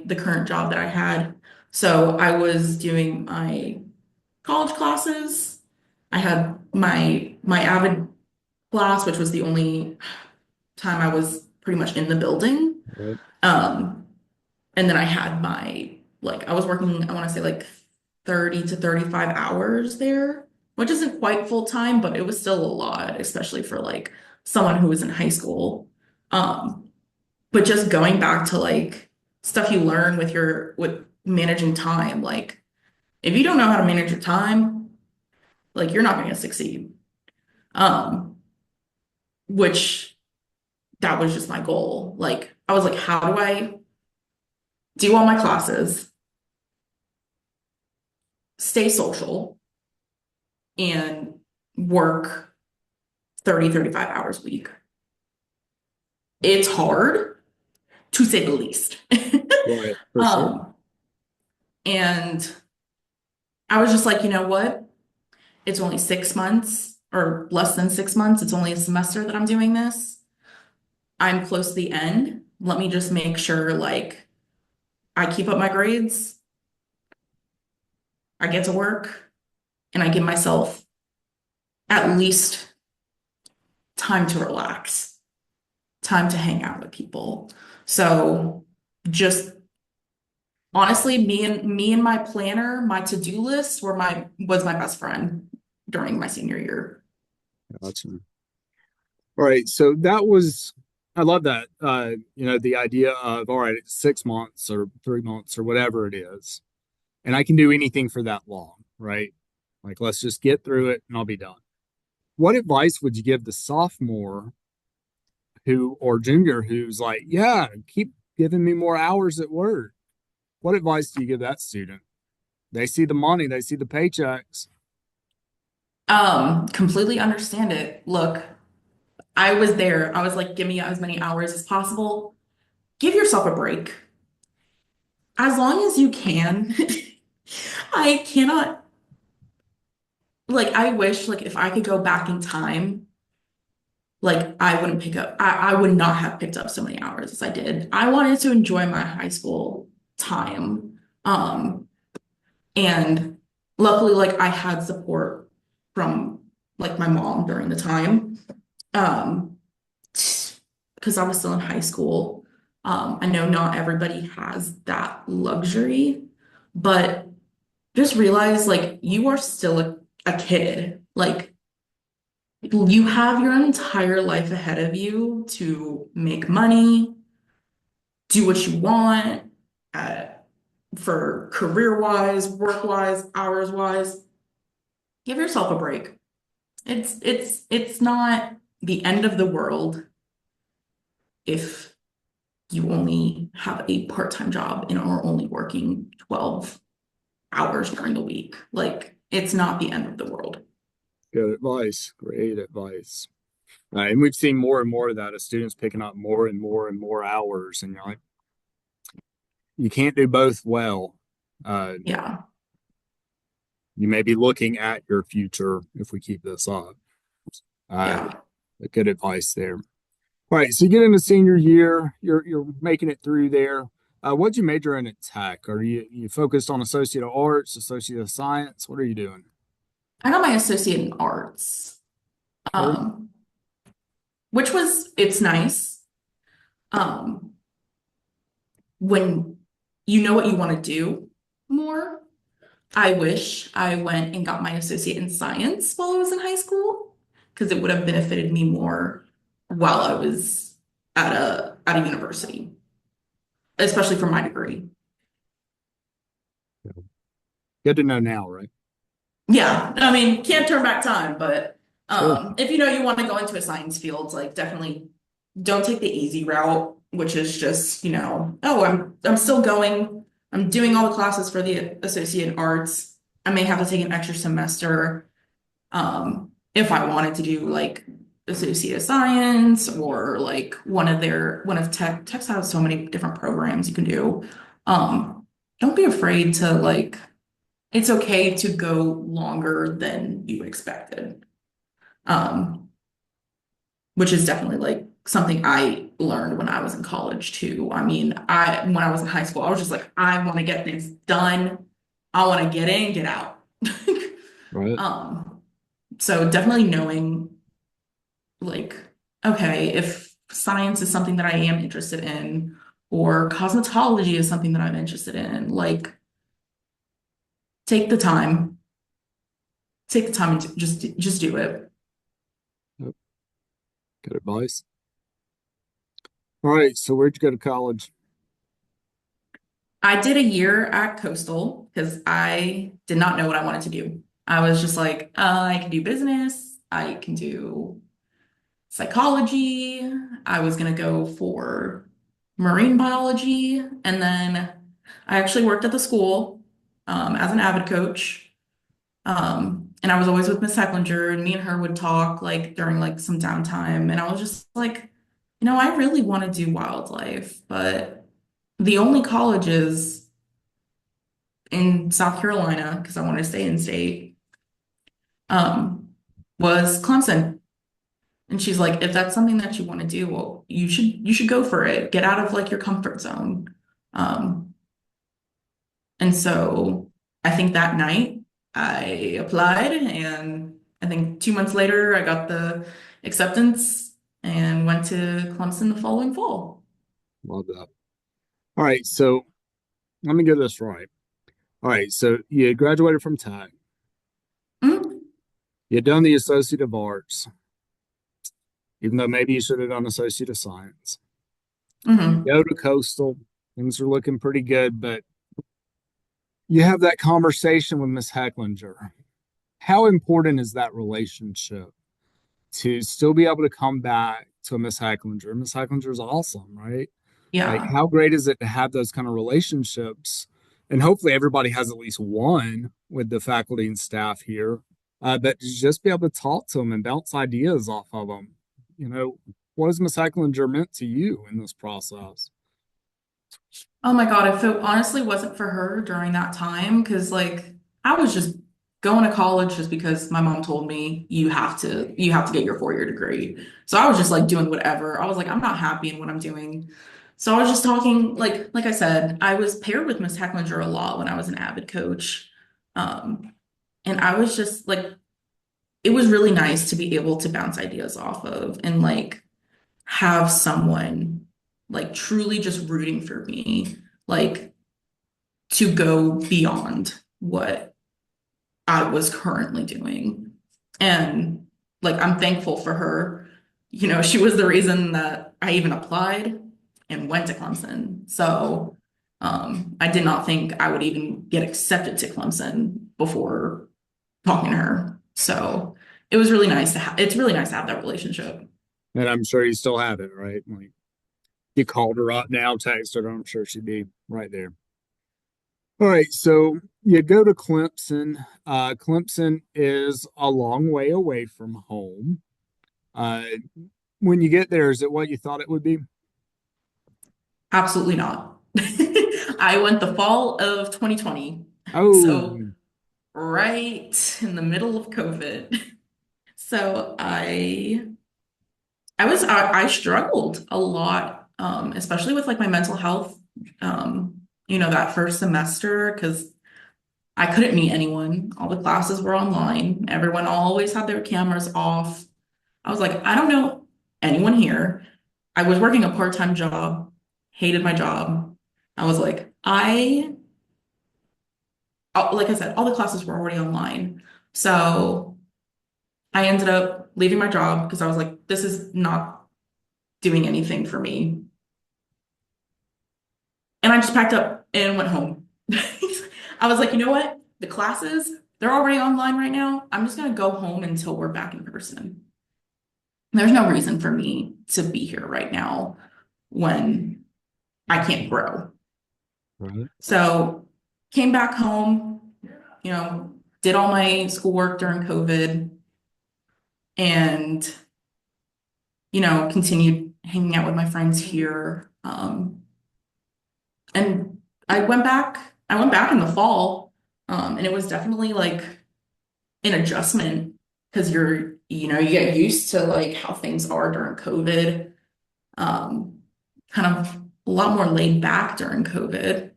the current job that I had. So I was doing my college classes. I had my Avid class, which was the only time I was pretty much in the building. Right. Um, and then I had my I was working, I want to say like 30 to 35 hours there, which isn't quite full time, but it was still a lot, especially for like someone who was in high school. Um, but just going back to like stuff you learn with managing time, like if you don't know how to manage your time, like you're not going to succeed. Um, which that was just my goal. Like I was like, how do I do all my classes, stay social, and work 30, 35 hours a week? It's hard to say the least. Right. For sure. Um, and I was just like, you know what? It's only 6 months or less than 6 months. It's only a semester that I'm doing this. I'm close to the end. Let me just make sure like I keep up my grades, I get to work, and I give myself at least time to relax, time to hang out with people. So just honestly, me and my planner, my to-do list was my best friend during my senior year. Gotcha. All right. So I love that. The idea of, all right, it's 6 months or 3 months or whatever it is, and I can do anything for that long, right? Like, let's just get through it and I'll be done. What advice would you give the sophomore or junior who's like, yeah, keep giving me more hours at work? What advice do you give that student? They see the money, they see the paychecks. Completely understand it. Look, I was there. I was like, give me as many hours as possible. Give yourself a break. As long as you can. I cannot, I wish, like, if I could go back in time, like, I would not have picked up so many hours as I did. I wanted to enjoy my high school time. And luckily, like, I had support from, like, my mom during the time. Um, because I was still in high school. I know not everybody has that luxury, but just realize like you are still a kid. Like you have your entire life ahead of you to make money, do what you want, uh, for career wise, work wise, hours wise. Give yourself a break. It's not the end of the world if you only have a part-time job and are only working 12 hours during the week. Like, it's not the end of the world. Good advice. Great advice. And we've seen more and more of that, of students picking up more and more and more hours. And you're like, you can't do both well. Uh, Yeah. you may be looking at your future if we keep this up. Uh, Yeah. good advice there. All right, so you get into senior year, you're making it through there. What'd you major in at Tech? Are you focused on Associate of Arts, Associate of Science? What are you doing? I got my associate in arts, Okay. um, it's nice. Um, when you know what you want to do more. I wish I went and got my associate in science while I was in high school because it would have benefited me more while I was at a university, especially for my degree. Good to know now, right? Yeah, I mean, can't turn back time, but Sure. if you know you want to go into a science field, like definitely don't take the easy route, which is just, oh, I'm still going, I'm doing all the classes for the associate in arts. I may have to take an extra semester if I wanted to do like associate of science or like one of techs have so many different programs you can do. Don't be afraid to like it's okay to go longer than you expected. Um, which is definitely like something learned when I was in college too. I mean, when I was in high school, I was just like, I want to get things done. I want to get in, get out. Right. Um, so definitely knowing like, okay, if science is something that I am interested in, or cosmetology is something that I'm interested in, like take the time, take the time and just do it. Yep. Good advice. All right. So where'd you go to college? I did a year at Coastal because I did not know what I wanted to do. I was just like, I can do business, I can do psychology. I was going to go for marine biology. And then I actually worked at the school as an avid coach. And I was always with Miss Hecklinger, and me and her would talk like during like some downtime. And I was just like, I really want to do wildlife, but the only colleges in South Carolina, because I wanted to stay in state, um, was Clemson. And she's like, if that's something that you want to do, well, you should go for it. Get out of like your comfort zone. Um, and so I think that night I applied, and I think 2 months later I got the acceptance and went to Clemson the following fall. Love that. All right. So let me get this right. All right. So you graduated from Tech. Mhm. You had done the Associate of Arts, even though maybe you should have done Associate of Science. Mhm. Go to Coastal. Things are looking pretty good, but you have that conversation with Miss Hecklinger. How important is that relationship to still be able to come back to Miss Hecklinger? Miss Hecklinger is awesome, right? Like, Yeah. how great is it to have those kind of relationships? And hopefully, everybody has at least one with the faculty and staff here, but to just be able to talk to them and bounce ideas off of them. You know, what has Miss Hecklinger meant to you in this process? Oh my God, if it honestly wasn't for her during that time, because like I was just going to college just because my mom told me you have to get your 4 year degree. So I was just like doing whatever. I was like, I'm not happy in what I'm doing. So I was just talking, like I said, I was paired with Miss Hecklinger a lot when I was an avid coach. Um, and I was just like, it was really nice to be able to bounce ideas off of and like have someone like truly just rooting for me. Like to go beyond what I was currently doing. And like, I'm thankful for her. She was the reason that I even applied and went to Clemson. So, I did not think I would even get accepted to Clemson before talking to her. So it was really nice to have, it's really nice to have that relationship. And I'm sure you still have it, right? Like, you called her up now, texted her, I'm sure she'd be right there. All right, so you go to Clemson. Clemson is a long way away from home. Uh, when you get there, is it what you thought it would be? Absolutely not. I went the fall of 2020. Oh, So right in the middle of COVID. So I struggled a lot, especially with like my mental health, that first semester because I couldn't meet anyone. All the classes were online. Everyone always had their cameras off. I was like, I don't know anyone here. I was working a part-time job, hated my job. I was like, like I said, all the classes were already online. So I ended up leaving my job because I was like, this is not doing anything for me. And I just packed up and went home. I was like, you know what? The classes, they're already online right now. I'm just going to go home until we're back in person. There's no reason for me to be here right now when I can't grow. right. So came back home, you know, did all my schoolwork during COVID and continued hanging out with my friends here. And I went back in the fall, and it was definitely like an adjustment because you get used to like how things are during COVID. um, kind of a lot more laid back during COVID.